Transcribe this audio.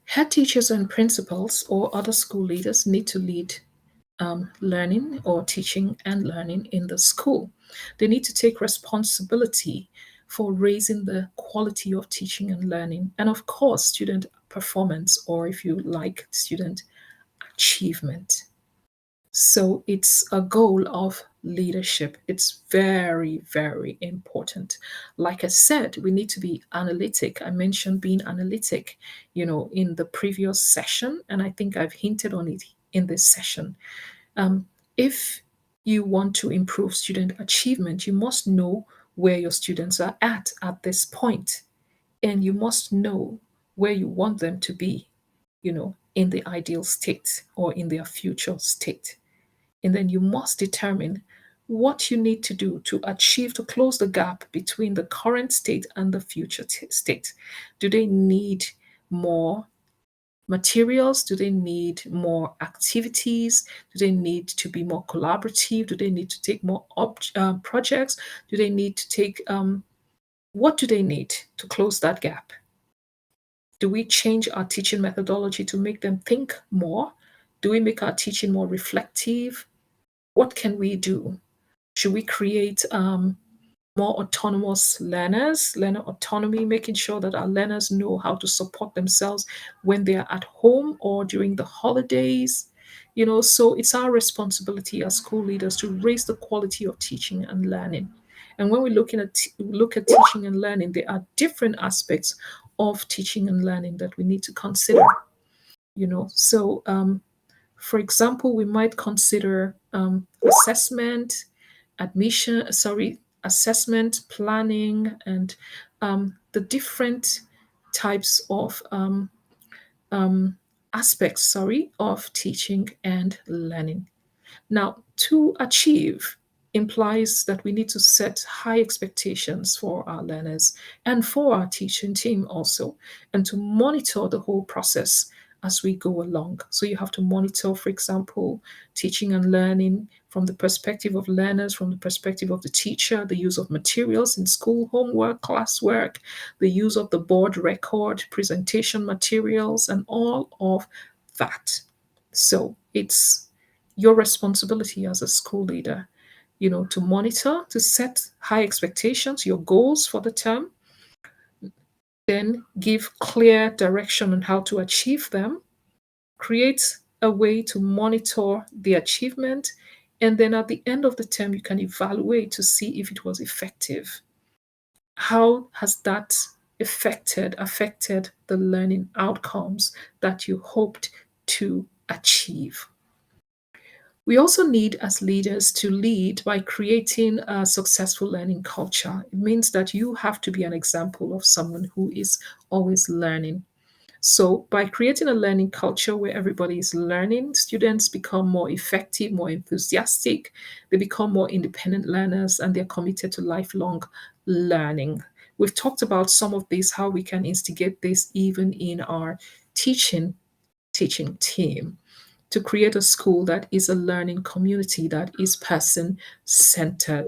Head teachers and principals or other school leaders need to lead learning or teaching and learning in the school. They need to take responsibility for raising the quality of teaching and learning, and of course, student performance, or if you like, student achievement. So it's a goal of leadership. It's very, very important. Like I said, we need to be analytic. I mentioned being analytic, in the previous session, and I think I've hinted on it in this session. If you want to improve student achievement, you must know where your students are at this point, and you must know where you want them to be, in the ideal state or in their future state. And then you must determine what you need to do to close the gap between the current state and the future state. Do they need more materials? Do they need more activities? Do they need to be more collaborative? Do they need to take more projects? Do they need to take, what do they need to close that gap? Do we change our teaching methodology to make them think more? Do we make our teaching more reflective? What can we do? Should we create more autonomous learners, learner autonomy, making sure that our learners know how to support themselves when they are at home or during the holidays? So it's our responsibility as school leaders to raise the quality of teaching and learning. And when we look at teaching and learning, there are different aspects of teaching and learning that we need to consider. So for example, we might consider assessment, planning, and the different types of aspects, of teaching and learning. Now, to achieve implies that we need to set high expectations for our learners and for our teaching team also, and to monitor the whole process as we go along. So you have to monitor, for example, teaching and learning from the perspective of learners, from the perspective of the teacher, the use of materials in school, homework, classwork, the use of the board record, presentation materials, and all of that. So it's your responsibility as a school leader, to monitor, to set high expectations, your goals for the term, then give clear direction on how to achieve them, create a way to monitor the achievement, and then at the end of the term, you can evaluate to see if it was effective. How has that affected the learning outcomes that you hoped to achieve? We also need, as leaders, to lead by creating a successful learning culture. It means that you have to be an example of someone who is always learning. So, by creating a learning culture where everybody is learning, students become more effective, more enthusiastic, they become more independent learners, and they're committed to lifelong learning. We've talked about some of this, how we can instigate this even in our teaching team, to create a school that is a learning community that is person centered.